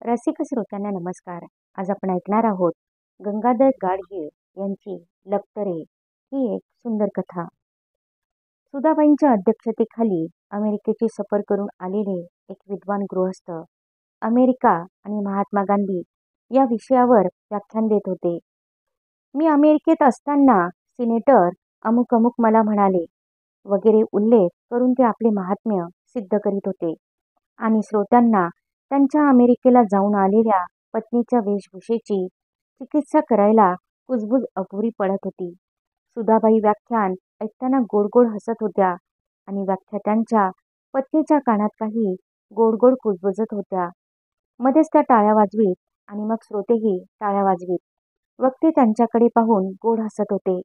रसिक श्रोत्यांना नमस्कार. आज आपण ऐकणार आहोत गंगाधर गाडगीळ यांची लक्तरे ही एक सुंदर कथा. सुधाबाईंच्या अध्यक्षतेखाली अमेरिकेची सफर करून आलेले एक विद्वान गृहस्थ अमेरिका आणि महात्मा गांधी या विषयावर व्याख्यान देत होते. मी अमेरिकेत असताना सिनेटर अमुक अमुक मला म्हणाले वगैरे उल्लेख करून ते आपले महात्म्य सिद्ध करीत होते आणि श्रोत्यांना त्यांच्या अमेरिकेला जाऊन आलेल्या पत्नीच्या वेशभूषेची चिकित्सा करायला कुजबूज अपुरी पडत होती. सुधाबाई व्याख्यान ऐकताना गोड हसत होत्या आणि व्याख्यात्यांच्या पत्नीच्या कानात काही गोड कुजबुजत होत्या. मध्येच त्या टाळ्या वाजवीत आणि मग श्रोतेही टाळ्या वाजवीत. वक्ते त्यांच्याकडे पाहून गोड हसत होते.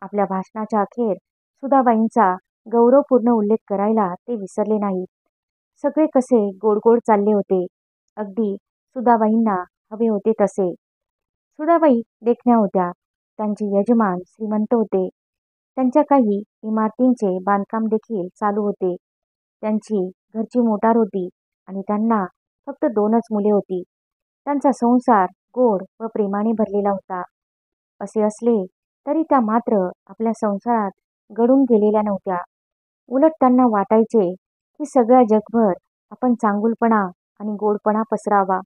आपल्या भाषणाच्या अखेर सुधाबाईंचा गौरवपूर्ण उल्लेख करायला ते विसरले नाहीत. सगळे कसे गोड चालले होते, अगदी सुधाबाईंना हवे होते तसे. सुधाबाई देखण्या होत्या. त्यांचे यजमान श्रीमंत होते. त्यांच्या काही इमारतींचे बांधकाम देखील चालू होते. त्यांची घरची मोटार होती आणि त्यांना फक्त 2च मुले होती. त्यांचा संसार गोड व प्रेमाने भरलेला होता. असे असले तरी त्या मात्र आपल्या संसारात गळून गेलेल्या नव्हत्या. उलट त्यांना वाटायचे की सगळ्या जगभर आपण चांगुलपणा आणि गोडपणा पसरावा.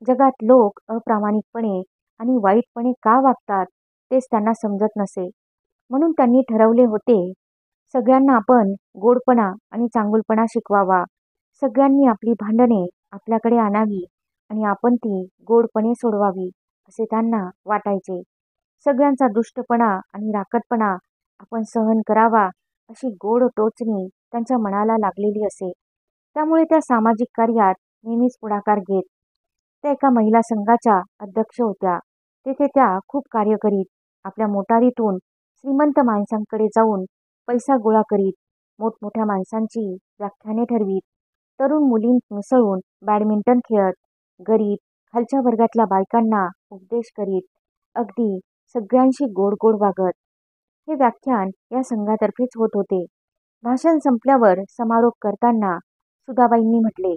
जगात लोक अप्रामाणिकपणे आणि वाईटपणे का वागतात तेच त्यांना समजत नसे. म्हणून त्यांनी ठरवले होते सगळ्यांना आपण गोडपणा आणि चांगुलपणा शिकवावा. सगळ्यांनी आपली भांडणे आपल्याकडे आणावी आणि आपण ती गोडपणे सोडवावी असे त्यांना वाटायचे. सगळ्यांचा दुष्टपणा आणि राकटपणा आपण सहन करावा अशी गोड टोचणी त्यांच्या मनाला लागलेली असे. त्यामुळे त्या सामाजिक कार्यात नेहमीच पुढाकार घेत. त्या एका महिला संघाच्या अध्यक्ष होत्या. तेथे त्या खूप कार्य करीत. आपल्या मोटारीतून श्रीमंत माणसांकडे जाऊन पैसा गोळा करीत. मोठमोठ्या माणसांची व्याख्याने ठरवीत. तरुण मुलींत मिसळून बॅडमिंटन खेळत. गरीब खालच्या वर्गातल्या बायकांना उपदेश करीत. अगदी सगळ्यांशी गोड वागत. हे व्याख्यान या संघातर्फेच होत होते. भाषण संपल्यावर समारोप करताना सुधाबाईंनी म्हटले,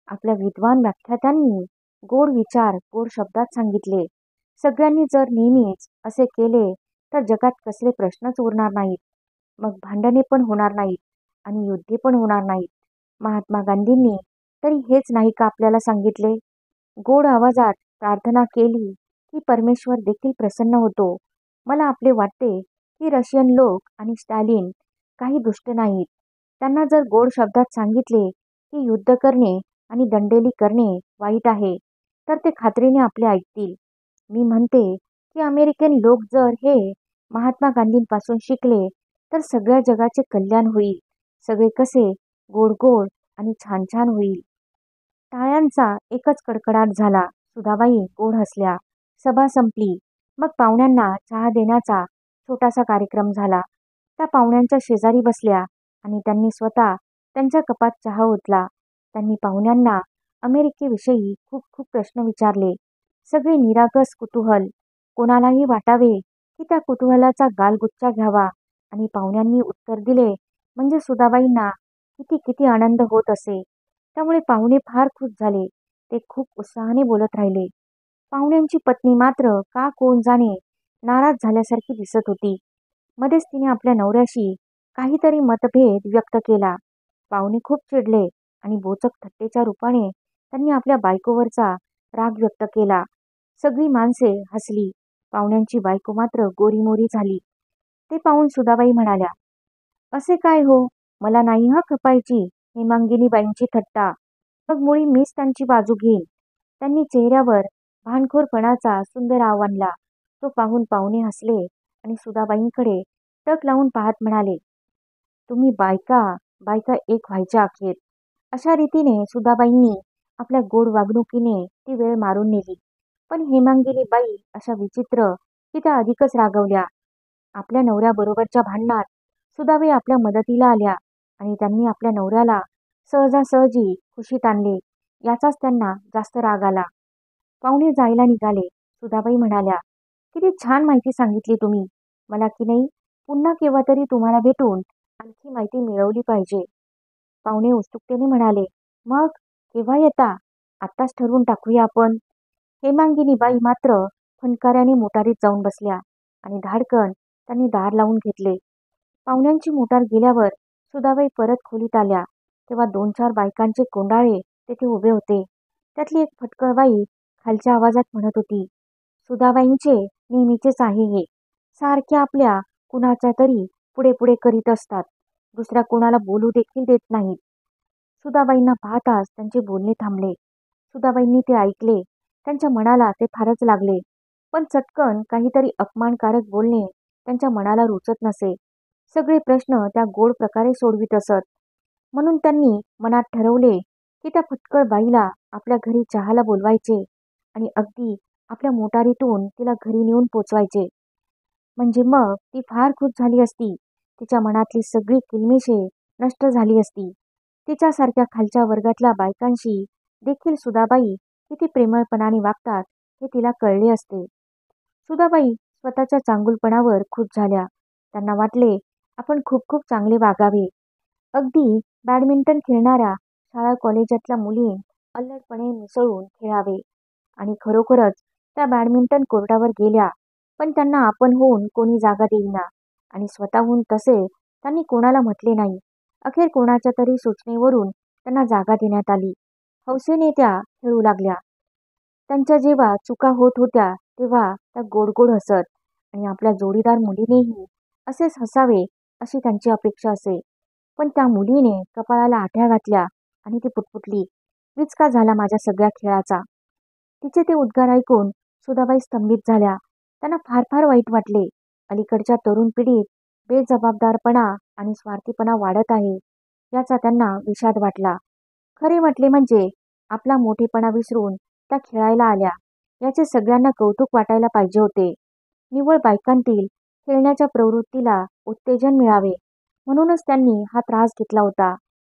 आपल्या विद्वान व्याख्यात्यांनी गोड विचार गोड शब्दात सांगितले. सगळ्यांनी जर नेहमीच असे केले तर जगात कसले प्रश्नच उरणार नाहीत. मग भांडणे पण होणार नाहीत आणि युद्धे पण होणार नाहीत. महात्मा गांधींनी तरी हेच नाही का आपल्याला सांगितले? गोड आवाजात प्रार्थना केली की परमेश्वर देखील प्रसन्न होतो. मला आपले वाटते की रशियन लोक आणि स्टॅलिन काही दुष्ट नाहीत. त्यांना जर गोड शब्दात सांगितले की युद्ध करणे आणि दंडेली करणे वाईट आहे तर ते खात्रीने आपले ऐकतील. मी म्हणते की अमेरिकन लोक जर हे महात्मा गांधींपासून शिकले तर सगळ्या जगाचे कल्याण होईल. सगळे कसे गोड आणि छान होईल. टाळ्यांचा एकच कडकडाट झाला. सुधाबाई गोड हसल्या. सभा संपली. मग पाहुण्यांना चहा देण्याचा छोटासा कार्यक्रम झाला. त्या पाहुण्यांच्या शेजारी बसल्या आणि त्यांनी स्वतः त्यांच्या कपात चहा ओतला. त्यांनी पाहुण्यांना अमेरिकेविषयी खूप प्रश्न विचारले. सगळे निरागस कुतूहल. कोणालाही वाटावे की त्या कुतूहलाचा गालगुच्चा घ्यावा आणि पाहुण्यांनी उत्तर दिले म्हणजे सुधाबाईंना किती आनंद होत असे. त्यामुळे पाहुणे फार खुश झाले. ते खूप उत्साहाने बोलत राहिले. पाहुण्यांची पत्नी मात्र का कोण जाणे नाराज झाल्यासारखी दिसत होती. मध्येच तिने आपल्या नवऱ्याशी काहीतरी मतभेद व्यक्त केला. पाहुणे खूप चिडले आणि बोचक थट्टेच्या रूपाने त्यांनी आपल्या बायकोवरचा राग व्यक्त केला. सगळी माणसे हसली. पाहुण्यांची बायको मात्र गोरीमोरी झाली. ते पाहून सुधाबाई म्हणाल्या, असे काय हो, मला नाही खपायची हेमांगिनी बाईंची थट्टा. मग मुळी मीच त्यांची बाजू घेईन. त्यांनी चेहऱ्यावर भांडखोरपणाचा सुंदर आव आणला. तो पाहून पाहुणे हसले आणि सुधाबाईंकडे टक लावून पाहत म्हणाले, तुम्ही बायका एक व्हायच्या अखेर. अशा रीतीने सुधाबाईंनी आपल्या गोड वागणुकीने ती वेळ मारून नेली. पण हेमांगिनी बाई अशा विचित्र की त्या अधिकच रागवल्या. आपल्या नवऱ्याबरोबरच्या भांडणात सुधाबाई आपल्या मदतीला आल्या आणि त्यांनी आपल्या नवऱ्याला सहजासहजी खुशीत आणले. याचाच त्यांना जास्त राग आला. पाहुणे जायला निघाले. सुधाबाई म्हणाल्या, किती छान माहिती सांगितली तुम्ही. मला की नाही पुन्हा केव्हा तरी तुम्हाला भेटून आणखी माहिती मिळवली पाहिजे. पाहुणे उत्सुकतेने म्हणाले, मग केव्हा येता? आत्ताच ठरवून टाकूया आपण. हेमांगिनी बाई मात्र फणकाऱ्याने मोटारीत जाऊन बसल्या आणि धाडकन त्यांनी दार लावून घेतले. पाहुण्यांची मोटार गेल्यावर सुधाबाई परत खोलीत आल्या तेव्हा 2-4 बायकांचे कोंडाळे तेथे उभे होते. त्यातली एक फटकळ बाई खालच्या आवाजात म्हणत होती, सुधाबाईंचे नेहमीचेच आहे हे. सारख्या आपल्या कुणाच्या तरी पुढे पुढे करीत असतात. दुसऱ्या कोणाला बोलू देखील देत नाहीत. सुधाबाईंना पाहताच त्यांचे बोलणे थांबले. सुधाबाईंनी ते ऐकले. त्यांच्या मनाला ते फारच लागले. पण चटकन काहीतरी अपमानकारक बोलणे त्यांच्या मनाला रुचत नसे. सगळे प्रश्न त्या गोड प्रकारे सोडवीत असत. म्हणून त्यांनी मनात ठरवले की त्या फटकळ बाईला आपल्या घरी चहाला बोलवायचे आणि अगदी आपल्या मोटारीतून तिला घरी नेऊन पोचवायचे. म्हणजे मग ती फार खुश झाली असती. तिच्या मनातली सगळी किलमिशे नष्ट झाली असती. तिच्यासारख्या खालच्या वर्गातल्या बायकांशी देखील सुधाबाई किती प्रेमळपणाने वागतात हे तिला कळले असते. सुधाबाई स्वतःच्या चांगुलपणावर खुश झाल्या. त्यांना वाटले आपण खूप खूप चांगले वागावे. अगदी बॅडमिंटन खेळणाऱ्या शाळा कॉलेजातल्या मुली अल्लडपणे मिसळून खेळावे. आणि खरोखरच त्या बॅडमिंटन कोर्टावर गेल्या. पण त्यांना आपण होऊन कोणी जागा देईना आणि स्वतःहून तसे त्यांनी कोणाला म्हटले नाही. अखेर कोणाच्या तरी सूचनेवरून त्यांना जागा देण्यात आली. हौसेने त्या खेळू लागल्या. त्यांच्या जेव्हा चुका होत होत्या तेव्हा त्या गोड गोड हसत आणि आपल्या जोडीदार मुलीनेही असेच हसावे अशी त्यांची अपेक्षा असे. पण त्या मुलीने कपाळाला आठ्या घातल्या आणि ती पुटपुटली, विचका झाला माझ्या सगळ्या खेळाचा. तिचे ते उद्गार ऐकून सुधाबाई स्तंभित झाल्या. त्यांना फार फार वाईट वाटले. अलीकडच्या तरुण पिढीत बेजबाबदारपणा आणि स्वार्थीपणा वाढत आहे याचा त्यांना विषाद वाटला. खरे म्हटले म्हणजे आपला मोठेपणा विसरून त्या खेळायला आल्या याचे सगळ्यांना कौतुक वाटायला पाहिजे होते. निव्वळ बायकांतील खेळण्याच्या प्रवृत्तीला उत्तेजन मिळावे म्हणूनच त्यांनी हा त्रास घेतला होता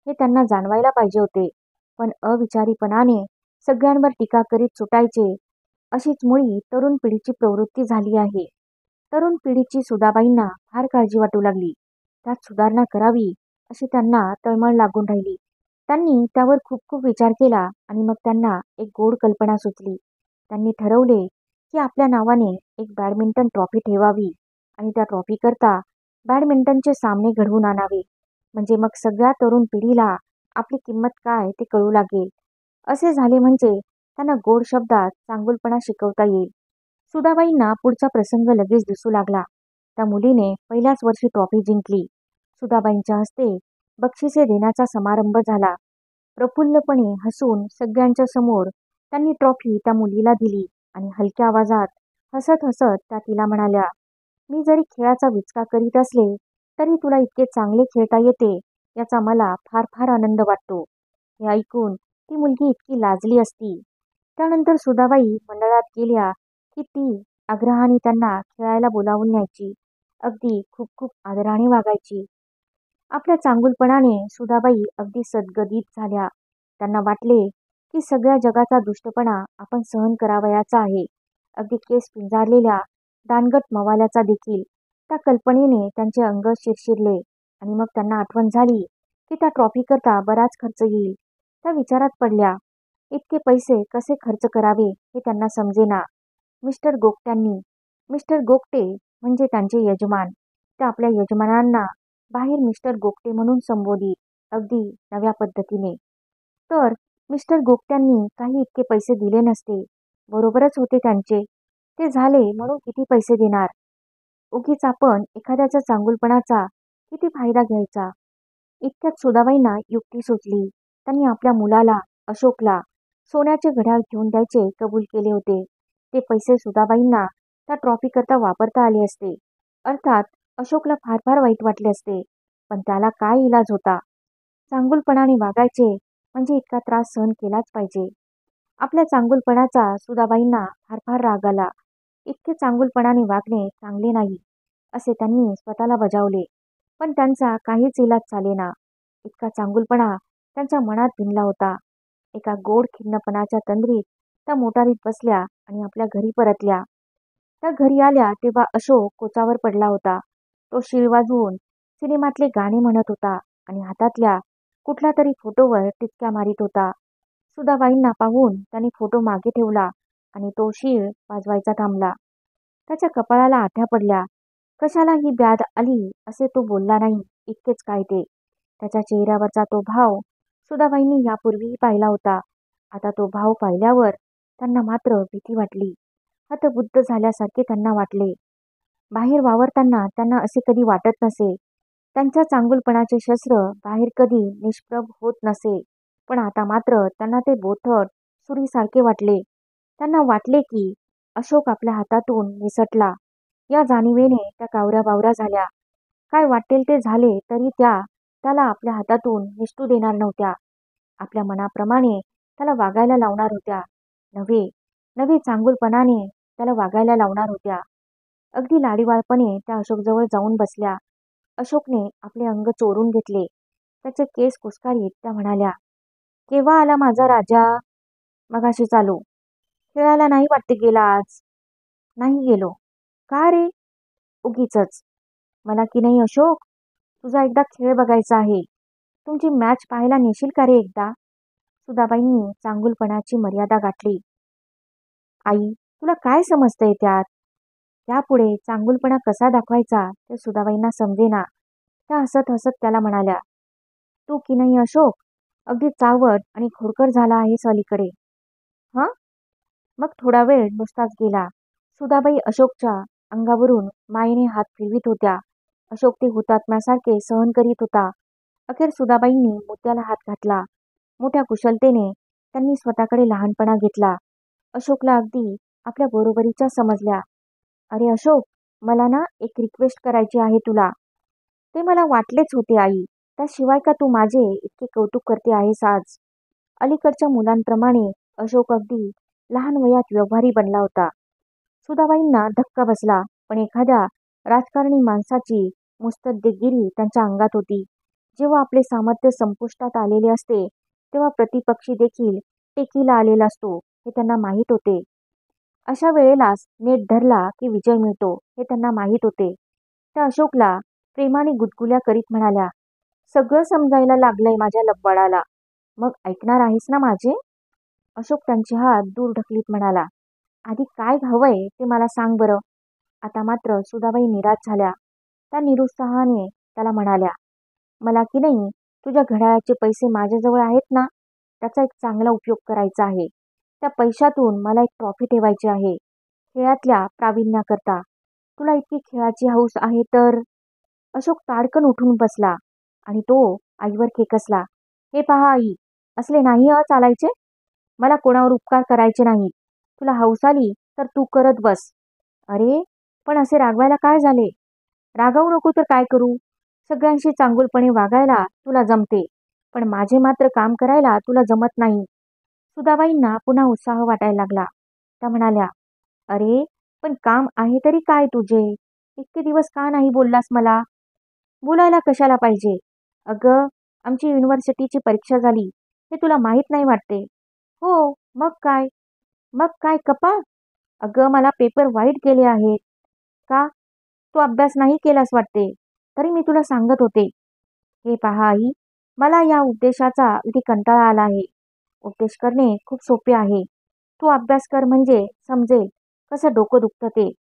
हे त्यांना जाणवायला पाहिजे होते. पण अविचारीपणाने सगळ्यांवर टीका करीत सुटायचे अशीच मुळी तरुण पिढीची प्रवृत्ती झाली आहे. तरुण पिढीची सुधाबाईंना फार काळजी वाटू लागली. त्यात सुधारणा करावी अशी त्यांना तळमळ लागून राहिली. त्यांनी त्यावर खूप खूप विचार केला आणि मग त्यांना एक गोड कल्पना सुचली. त्यांनी ठरवले की आपल्या नावाने एक बॅडमिंटन ट्रॉफी ठेवावी आणि त्या ट्रॉफी करता बॅडमिंटनचे सामने घडवून आणावे. म्हणजे मग सगळ्या तरुण पिढीला आपली किंमत काय ते कळू लागेल. असे झाले म्हणजे त्यांना गोड शब्दात चांगुलपणा शिकवता येईल. सुधाबाईंना पुढचा प्रसंग लगेच दिसू लागला. त्या मुलीने पहिल्याच वर्षी ट्रॉफी जिंकली. सुधाबाईंच्या हस्ते बक्षिसे देण्याचा समारंभ झाला. प्रफुल्लपणे हसून सगळ्यांच्या समोर त्यांनी ट्रॉफी त्या मुलीला दिली आणि हलक्या आवाजात हसत हसत त्या तिला म्हणाल्या, मी जरी खेळाचा विचका करीत असले तरी तुला इतके चांगले खेळता येते याचा मला फार फार आनंद वाटतो. हे ऐकून ती मुलगी इतकी लाजली असती. त्यानंतर सुधाबाई मंडळात गेल्या की ती आग्रहाने त्यांना खेळायला बोलावून न्यायची. अगदी खूप खूप आदराने वागायची. आपल्या चांगुलपणाने सुधाबाई अगदी सद्गदित झाल्या. त्यांना वाटले की सगळ्या जगाचा दुष्टपणा आपण सहन करावयाचा आहे. अगदी केस पिंजारलेल्या दानगट मवाल्याचा देखील. त्या कल्पनेने त्यांचे अंग शिरशिरले आणि मग त्यांना आठवण झाली की त्या ट्रॉफी करता बराच खर्च येईल. त्या विचारात पडल्या. इतके पैसे कसे खर्च करावे हे त्यांना समजेना. मिस्टर गोगट्यांनी, मिस्टर गोगटे म्हणजे त्यांचे यजमान, त्या आपल्या यजमानांना बाहेर मिस्टर गोगटे म्हणून संबोधित, अगदी नव्या पद्धतीने. तर मिस्टर गोगट्यांनी काही इतके पैसे दिले नसते. बरोबरच होते त्यांचे. ते झाले म्हणून किती पैसे देणार. उगीच आपण एखाद्याच्या चांगुलपणाचा किती फायदा घ्यायचा. इतक्यात सुधाबाईंना युक्ती सुचली. त्यांनी आपल्या मुलाला अशोकला सोन्याचे घड्याळ घेऊन द्यायचे कबूल केले होते. ते पैसे सुधाबाईंना त्या ट्रॉफी करता वापरता आले असते. अर्थात अशोकला फार फार वाईट वाटले असते. पण त्याला काय इलाज होता. चांगुलपणाने वागायचे म्हणजे इतका त्रास सहन केलाच पाहिजे. आपल्या चांगुलपणाचा सुधाबाईंना फार फार राग आला. इतके चांगुलपणाने वागणे चांगले नाही असे त्यांनी स्वतःला बजावले. पण त्यांचा काहीच इलाज चालेना. इतका चांगुलपणा त्यांच्या मनात भिनला होता. एका गोड खिन्नपणाच्या तंद्रीत त्या मोटारीत बसल्या आणि आपल्या घरी परतल्या. त्या घरी आल्या तेव्हा अशोक कोचावर पडला होता. तो शीळ वाजवून सिनेमातले गाणे म्हणत होता आणि हातातल्या कुठल्या तरी फोटोवर टिचक्या मारीत होता. सुधाबाईंना पाहून त्याने फोटो मागे ठेवला आणि तो शीळ वाजवायचा थांबला. त्याच्या कपाळाला आठ्या पडल्या. कशाला ही ब्याद आली असे तो बोलला नाही, इतकेच काय ते. त्याच्या चेहऱ्यावरचा तो भाव सुधाबाईंनी यापूर्वीही पाहिला होता. आता तो भाव पाहिल्यावर त्यांना मात्र भीती वाटली. हतबुद्ध झाल्यासारखे त्यांना वाटले. बाहेर वावरताना त्यांना असे कधी वाटत नसे. त्यांच्या चांगुलपणाचे शस्त्र बाहेर कधी निष्प्रभ होत नसे. पण आता मात्र त्यांना ते बोथट सुरीसारखे वाटले. त्यांना वाटले की अशोक आपल्या हातातून निसटला. या जाणीवेने त्या कावऱ्या-बावऱ्या झाल्या. काय वाटेल ते झाले तरी त्याला आपल्या हातातून निसटू देणार नव्हत्या. आपल्या मनाप्रमाणे त्याला वागायला लावणार होत्या. नव्हे नव्हे चांगुलपणाने त्याला वागायला लावणार होत्या. अगदी लाडीवाळपणे त्या अशोकजवळ जाऊन बसल्या. अशोकने आपले अंग चोरून घेतले. त्याचे केस कुस्कारीत त्या म्हणाल्या, केव्हा आला माझा राजा? मगाशी चालू. खेळायला नाही वाटते गेला आज? नाही गेलो. का रे? उगीचच. मला की नाही अशोक, तुझा एकदा खेळ बघायचा आहे. तुमची मॅच पाहायला नेशील का रे एकदा? सुधाबाईंनी चांगुलपणाची मर्यादा गाठली. आई, तुला काय समजतंय त्यात? यापुढे चांगुलपणा कसा दाखवायचा ते सुधाबाईंना समजेना. त्या हसत हसत त्याला म्हणाल्या, तू की नाही अशोक, अगदी चावट आणि खोडकर झाला आहेस अलीकडे. हं? मग थोडा वेळ नुसताच गेला. सुधाबाई अशोकच्या अंगावरून मायेने हात फिरवीत होत्या. अशोक ते हुतात्म्यासारखे सहन करीत होता. अखेर सुधाबाईंनी मुद्द्याला हात घातला. मोठ्या कुशलतेने त्यांनी स्वतःकडे लहानपणा घेतला. अशोकला अगदी आपल्या बरोबरीच्या समजल्या. अरे अशोक, मला ना एक रिक्वेस्ट करायची आहे तुला. ते मला वाटलेच होते आई. त्याशिवाय का तू माझे इतके कौतुक करते आहेस आज? अलीकडच्या मुलांप्रमाणे अशोक अगदी लहान वयात व्यवहारी बनला होता. सुधाबाईंना धक्का बसला. पण एखाद्या राजकारणी माणसाची मुत्सद्देगिरी त्यांच्या अंगात होती. जेव्हा आपले सामर्थ्य संपुष्टात आलेले असते तेव्हा प्रतिपक्षी देखील टेकीला आलेला असतो हे त्यांना माहीत होते. अशा वेळेलाच नेट धरला की विजय मिळतो हे त्यांना माहीत होते. त्या अशोकला प्रेमाने गुदगुल्या करीत म्हणाल्या, सगळं समजायला लागलंय माझ्या लब्बाडाला. मग ऐकणार आहेस ना माझे? अशोक त्यांचे हात दूर ढकलीत म्हणाला, आधी काय हवंय ते मला सांग बरं. आता मात्र सुधाबाई निराश झाल्या. त्या निरुत्साहाने त्याला म्हणाल्या, मला की नाही तुझ्या घड्याळाचे पैसे माझ्याजवळ आहेत ना, त्याचा एक चांगला उपयोग करायचा आहे. त्या पैशातून मला एक ट्रॉफी ठेवायची आहे, खेळातल्या प्रावीण्याकरता. तुला इतकी खेळाची हौस आहे तर? अशोक ताडकन उठून बसला आणि तो आईवर खेकसला. हे पहा आई, असले नाही चालायचे. मला कोणावर उपकार करायचे नाही. तुला हौस आली तर तू करत बस. अरे, पण असे रागवायला काय झाले? रागावू नको तर काय करू? सगळ्यांशी चांगुलपणे वागायला तुला जमते, पण माझे मात्र काम करायला तुला जमत नाही. सुधाबाईंना पुन्हा उत्साह वाटायला लागला. त्या म्हणाल्या, अरे, पण काम आहे तरी काय तुझे? इतके दिवस का नाही बोललास मला? बोलायला कशाला पाहिजे? अगं, आमची युनिव्हर्सिटीची परीक्षा झाली हे तुला माहीत नाही वाटते? हो, मग काय? मग काय कपाळ? अगं, मला पेपर वाईट गेले आहेत. का? तू अभ्यास नाही केलास वाटते, तरी मी तुला सांगत होते. हे पहा आई, मला या उपदेशाचा अगदी कंटाळा आला आहे. उपदेश करणे खूप सोपे आहे. तू अभ्यास कर म्हणजे समजेल कसं डोकं दुखतं ते.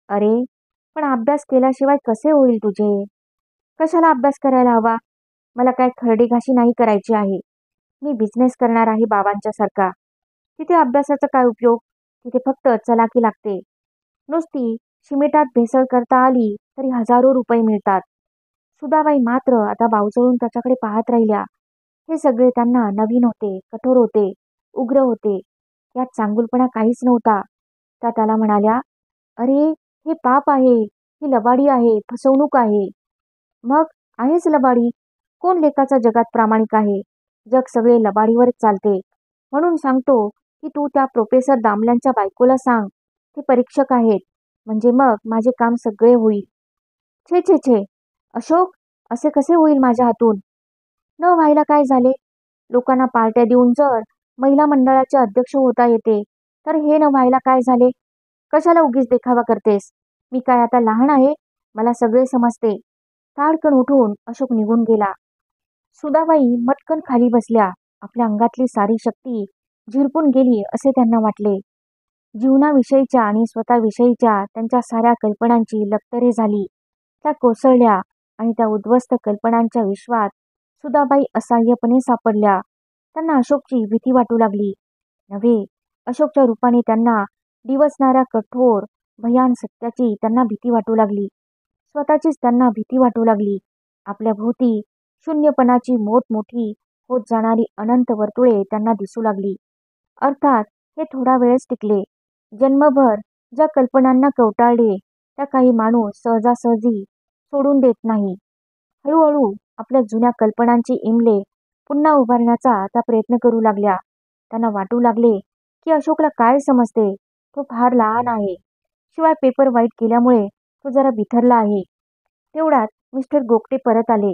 अरे, पण अभ्यास केल्याशिवाय कसे होईल तुझे? कशाला अभ्यास करायला हवा? मला काय खरडेघाशी नाही करायची आहे. मी बिझनेस करणार आहे बाबांच्या सारखा. तिथे अभ्यासाचा काय उपयोग? तिथे फक्त चलाकी लागते. नुसती शिमिटात भेसळ करता आली तरी हजारो रुपये मिळतात. सुधाबाई मात्र आता बावचळून त्याच्याकडे पाहत राहिल्या. हे सगळे त्यांना नवीन होते, कठोर होते, उग्र होते. यात चांगुलपणा काहीच नव्हता. त्या त्याला म्हणाल्या, अरे, हे पाप आहे, ही लबाडी आहे, फसवणूक आहे. मग आहेच लबाडी. कोण लेकाचा जगात प्रामाणिक आहे? जग सगळे लबाडीवरच चालते. म्हणून सांगतो की तू त्या प्रोफेसर दामल्यांच्या बायकोला सांग. ते परीक्षक आहेत. म्हणजे मग माझे काम सगळे होईल. छे छे छे, अशोक, असे कसे होईल माझ्या हातून? न व्हायला काय झाले? लोकांना पार्ट्या देऊन जर महिला मंडळाचे अध्यक्ष होता येते तर हे न व्हायला काय झाले? कशाला उगीच देखावा करतेस? मी काय आता लहान आहे? मला सगळे समजते. ताडकन उठून अशोक निघून गेला. सुधाबाई मटकन खाली बसल्या. आपल्या अंगातली सारी शक्ती झिरपून गेली असे त्यांना वाटले. जीवनाविषयीच्या आणि स्वतःविषयीच्या त्यांच्या साऱ्या कल्पनांची लक्तरे झाली. त्या कोसळल्या आणि त्या उद्ध्वस्त कल्पनांच्या विश्वात सुधाबाई असहाय्यपणे सापडल्या. त्यांना अशोकची भीती वाटू लागली. नव्हे, अशोकच्या रूपाने त्यांना डिवचणाऱ्या कठोर भयान सत्याची त्यांना भीती वाटू लागली. स्वतःचीच त्यांना भीती वाटू लागली. आपल्या भोवती शून्यपणाची मोठमोठी होत जाणारी अनंत वर्तुळे त्यांना दिसू लागली. अर्थात हे थोडा वेळच टिकले. जन्मभर ज्या कल्पनांना कवटाळले त्या काही माणूस सहजासहजी सोडून देत नाही. हळूहळू आपल्या जुन्या कल्पनांची इमले पुन्हा उभारण्याचा त्या प्रयत्न करू लागल्या. त्यांना वाटू लागले की अशोकला काय समजते, तो फार लहान आहे. शिवाय पेपर वाईट केल्यामुळे तो जरा बिथरला आहे. तेवढ्यात मिस्टर गोगटे परत आले.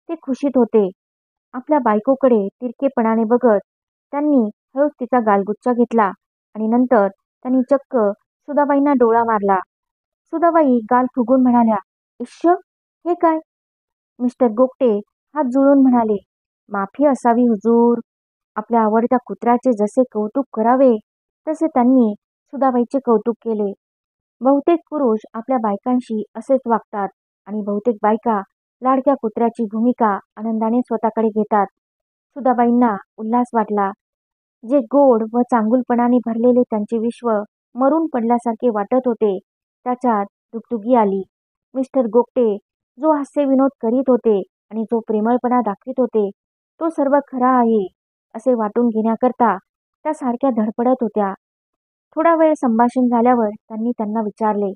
ते खुशीत होते. आपल्या बायकोकडे तिरकेपणाने बघत त्यांनी हळूच तिचा गालगुच्चा घेतला आणि नंतर त्यांनी चक्क सुधाबाईंना डोळा मारला. सुधाबाई गाल फुगून म्हणाल्या, इश्य, हे काय? मिस्टर गोगटे हात जुळून म्हणाले, माफी असावी हुजूर. आपल्या आवडत्या कुत्र्याचे जसे कौतुक करावे तसे त्यांनी सुधाबाईचे कौतुक केले. बहुतेक पुरुष आपल्या बायकांशी असेच वागतात आणि बहुतेक बायका लाडक्या कुत्र्याची भूमिका आनंदाने स्वतःकडे घेतात. सुधाबाईंना उल्हास वाटला. जे गोड व चांगुलपणाने भरलेले त्यांचे विश्व मरून पडल्यासारखे वाटत होते त्याच्यात दुगदुगी आली. मिस्टर गोगटे जो हास्यविनोद करीत होते आणि जो प्रेमळपणा दाखवित होते तो सर्व खरा आहे असे वाटून घेण्याकरता त्या सारख्या धडपडत होत्या. थोडा वेळ संभाषण झाल्यावर त्यांनी त्यांना विचारले,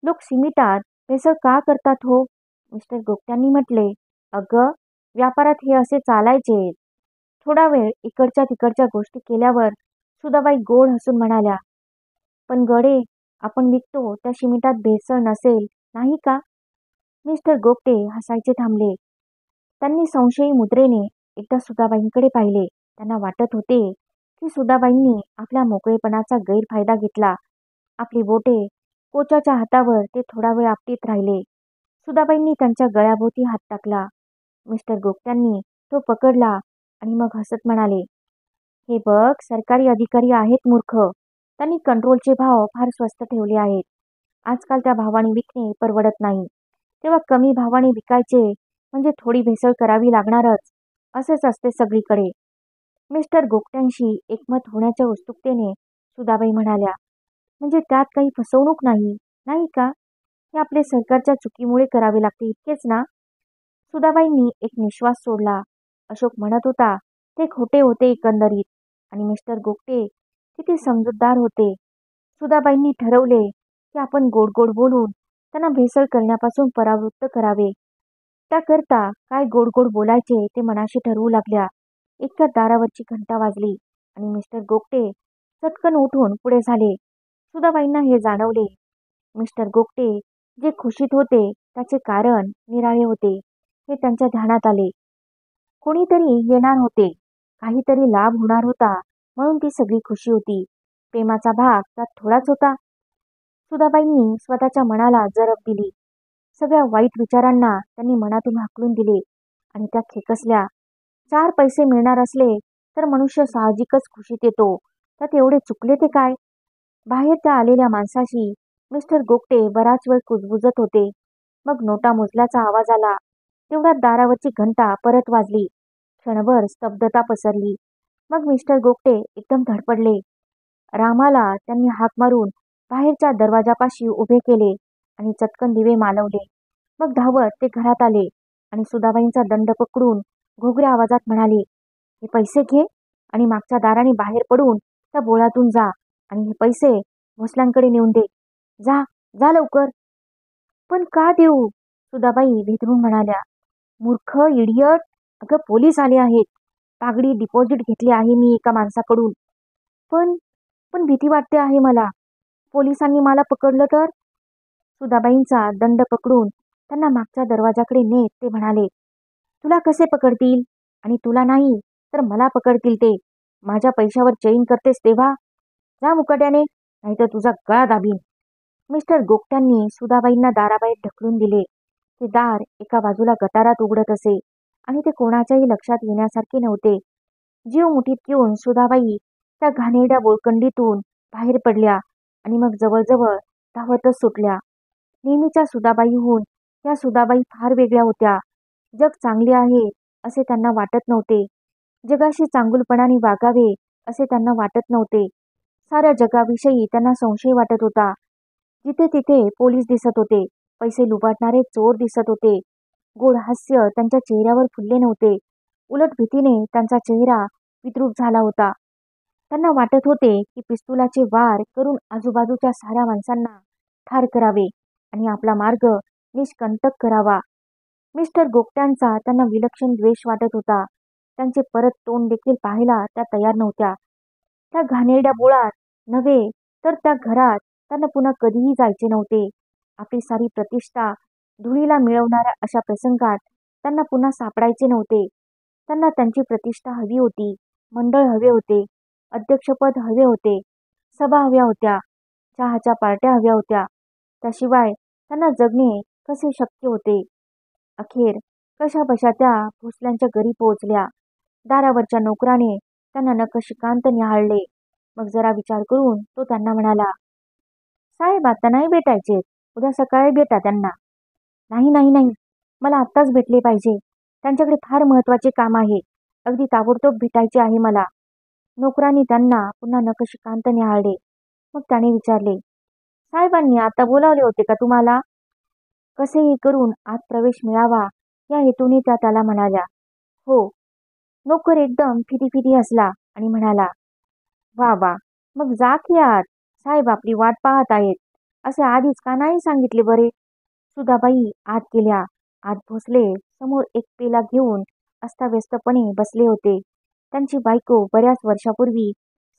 लोक सिमिटात भेसळ का करतात हो? मिस्टर गोगट्यांनी म्हटले, अगं, व्यापारात हे असे चालायचे. थोडा वेळ इकडच्या तिकडच्या गोष्टी केल्यावर सुधाबाई गोड हसून म्हणाल्या, पण गडे, आपण विकतो त्या सिमिटात भेसळ नसेल, नाही का? मिस्टर गोगटे हसायचे थांबले. त्यांनी संशयी मुद्रेने एकदा सुधाबाईंकडे पाहिले. त्यांना वाटत होते की सुधाबाईंनी आपल्या मोकळेपणाचा गैरफायदा घेतला. आपली बोटे कोचाच्या हातावर ते थोडा वेळ आपटीत राहिले. सुधाबाईंनी त्यांच्या गळ्याभोवती हात टाकला. मिस्टर गोगट्यांनी तो पकडला आणि मग हसत म्हणाले, हे बघ, सरकारी अधिकारी आहेत मूर्ख. त्यांनी कंट्रोलचे भाव फार स्वस्त ठेवले आहेत. आजकाल त्या भावाने विकणे परवडत नाही. तेव्हा कमी भावाने विकायचे म्हणजे थोडी भेसळ करावी लागणारच. असेच असते सगळीकडे. मिस्टर गोगट्यांशी एकमत होण्याच्या उत्सुकतेने सुधाबाई म्हणाल्या, म्हणजे त्यात काही फसवणूक नाही, नाही का? हे आपले सरकारच्या चुकीमुळे करावे लागते इतकेच ना? सुधाबाईंनी एक निश्वास सोडला. अशोक म्हणत होता ते खोटे होते एकंदरीत. आणि मिस्टर गोगटे किती समजूतदार होते. सुधाबाईंनी ठरवले की आपण गोड गोड बोलून त्यांना भेसळ करण्यापासून परावृत्त करावे. त्याकरता काय गोड गोड बोलायचे ते मनाशी ठरवू लागल्या. इतक्यात दारावरची घंटा वाजली आणि मिस्टर गोगटे चटकन उठून पुढे झाले. सुधाबाईंना हे जाणवले. मिस्टर गोगटे जे खुशीत होते त्याचे कारण निराळे होते हे त्यांच्या ध्यानात आले. कोणीतरी येणार होते, काहीतरी लाभ होणार होता, म्हणून ती सगळी खुशी होती. प्रेमाचा भाग त्यात थोडाच होता. सुधाबाईंनी स्वतःच्या मनाला जरब दिली. सगळ्या वाईट विचारांना त्यांनी मनातून हाकलून दिले आणि त्या खेकसल्या. 4 पैसे मिळणार असले तर मनुष्य साहजिकच खुशीत येतो. त्यात एवढे चुकले ते काय? बाहेर त्या आलेल्या माणसाशी मिस्टर गोगटे बराच वेळ कुजबुजत होते. मग नोटा मोजल्याचा आवाज आला. तेवढ्यात दारावरची घंटा परत वाजली. क्षणभर स्तब्धता पसरली. मग मिस्टर गोगटे एकदम धडपडले. रामाला त्यांनी हाक मारून बाहेरच्या दरवाजापाशी उभे केले आणि चटकन दिवे मालवले. मग धावत ते घरात आले आणि सुधाबाईंचा दंड पकडून घोगऱ्या आवाजात म्हणाले, हे पैसे घे आणि मागच्या दाराने बाहेर पडून त्या बोळातून जा आणि हे पैसे भोसल्यांकडे नेऊन दे. जा, जा लवकर. पण का देऊ? सुधाबाई भेदरून म्हणाल्या. मूर्ख, इडियट. अगं, पोलीस आले आहेत. पागडी डिपॉझिट घेतली आहे मी एका माणसाकडून. पण पण भीती वाटते आहे मला. पोलिसांनी मला पकडलं तर? सुधाबाईंचा दंड पकडून त्यांना मागच्या दरवाजाकडे नेत ते म्हणाले, तुला कसे पकडतील? आणि तुला नाही तर मला पकडतील ते. माझ्या पैशावर चैन करतेस तेव्हा? जा मुकाट्याने, नाहीतर तुझा गळा दाबीन. मिस्टर गोगट्यांनी सुधाबाईंना दाराबाहेर ढकलून दिले. ते दार एका बाजूला गटारात उघडत असे आणि ते कोणाच्याही लक्षात येण्यासारखे नव्हते. जीव मुठीत घेऊन सुधाबाई त्या घाणेरड्या बोळकंडीतून बाहेर पडल्या आणि मग जवळजवळ धावतच सुटल्या. नेहमीच्या सुधाबाईहून या सुधाबाई फार वेगळ्या होत्या. जग चांगले आहे असे त्यांना वाटत नव्हते. जगाशी चांगुलपणाने वागावे असे त्यांना वाटत नव्हते. साऱ्या जगाविषयी त्यांना संशय वाटत होता. जिथे तिथे पोलीस दिसत होते, पैसे लुबाडणारे चोर दिसत होते. गोड हास्य त्यांच्या चेहऱ्यावर फुलले नव्हते. उलट भीतीने त्यांचा चेहरा विद्रूप झाला होता. त्यांना वाटत होते की पिस्तुलाचे वार करून आजूबाजूच्या साऱ्या माणसांना ठार करावे आणि आपला मार्ग निष्कंटक करावा. मिस्टर गोगट्यांचा त्यांना विलक्षण द्वेष वाटत होता. त्यांचे परत तोंड देखील पाहायला त्या तयार नव्हत्या. त्या घाणेरड्या बोळात नव्हे तर त्या घरात त्यांना पुन्हा कधीही जायचे नव्हते. आपली सारी प्रतिष्ठा धुळीला मिळवणाऱ्या अशा प्रसंगात त्यांना पुन्हा सापडायचे नव्हते. त्यांना त्यांची प्रतिष्ठा हवी होती, मंडळ हवे होते, अध्यक्षपद हवे होते, सभा हव्या होत्या, चहाच्या पार्ट्या हव्या होत्या. त्याशिवाय त्यांना जगणे कसे शक्य होते? अखेर कशाबशा त्या भोसल्यांच्या घरी पोहोचल्या. दारावरच्या नोकराने त्यांना नखशिखांत निहाळले. मग जरा विचार करून तो त्यांना म्हणाला, साहेब आता नाही भेटायचे, उद्या सकाळी भेटा त्यांना. नाही नाही नाही, मला आत्ताच भेटले पाहिजे. त्यांच्याकडे फार महत्वाचे काम आहे. अगदी ताबडतोब भेटायचे आहे मला. नोकरांनी त्यांना पुन्हा नखशिखांत निहाळले. मग त्याने विचारले, साहेबांनी आता बोलावले होते का तुम्हाला? कसेही करून आत प्रवेश मिळावा या हेतूने त्या त्याला म्हणाल्या. हो. नोकर एकदम फिदी हसला आणि म्हणाला, वा वा, मग जा की आत. साहेब आपली वाट पाहत आहेत. असे आधीच का नाही सांगितले बरे? सुधाबाई आत गेल्या. आत भोसले समोर एक पेला घेऊन अस्ताव्यस्तपणे बसले होते. त्यांची बायको बऱ्याच वर्षापूर्वी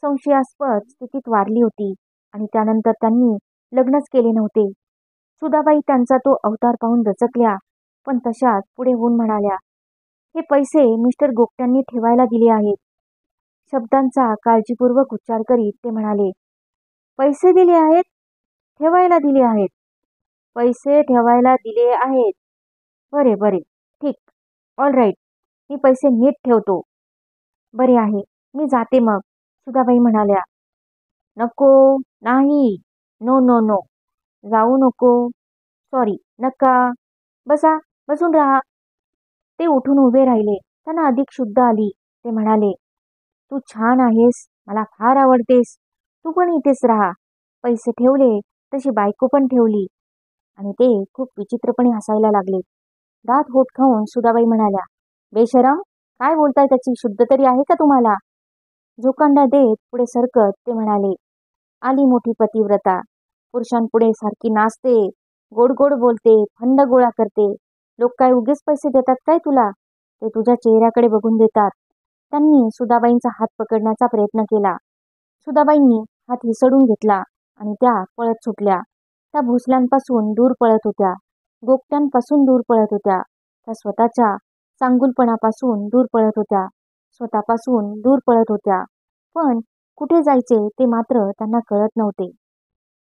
संशयास्पद स्थितीत वारली होती आणि त्यानंतर त्यांनी लग्नच केले नव्हते. सुधाबाई त्यांचा तो अवतार पाहून दचकल्या, पण तशाच पुढे होऊन म्हणाल्या, हे पैसे मिस्टर गोगट्यांनी ठेवायला दिले आहेत. शब्दांचा काळजीपूर्वक उच्चार करीत ते म्हणाले, पैसे दिले आहेत? ठेवायला दिले आहेत? पैसे ठेवायला दिले आहेत. बरे बरे, ठीक, ऑल राईट, मी पैसे नीट ठेवतो. बरे आहे, मी जाते मग. सुधाबाई म्हणाल्या, नको, नाही, नो नो नो, जाऊ नको, सॉरी, नका, बसा, बसून राहा. ते उठून उभे राहिले. त्यांना अधिक शुद्ध आली. ते म्हणाले, तू छान आहेस, मला फार आवडतेस, तू पण इथेच राहा. पैसे ठेवले तशी बायको पण ठेवली. आणि ते खूप विचित्रपणे हसायला लागले. दात होत खाऊन सुधाबाई म्हणाल्या, बेशरम, काय बोलताय त्याची शुद्ध तरी आहे का तुम्हाला? झोकांडा देत पुढे सरकत ते म्हणाले, आली मोठी पतिव्रता, पुरुषांपुढे सारखी नाचते, गोड गोड बोलते, फंड गोळा करते. लोक काय उगीच पैसे देतात काय तुला? ते तुझ्या चेहऱ्याकडे बघून देतात. त्यांनी सुधाबाईंचा हात पकडण्याचा प्रयत्न केला. सुधाबाईंनी हात हिसडून घेतला आणि त्या पळत सुटल्या. त्या भोसल्यांपासून दूर पळत होत्या, गोगट्यांपासून दूर पळत होत्या, त्या स्वतःच्या चांगुलपणापासून दूर पळत होत्या, स्वतःपासून दूर पळत होत्या. पण कुठे जायचे ते मात्र त्यांना कळत नव्हते.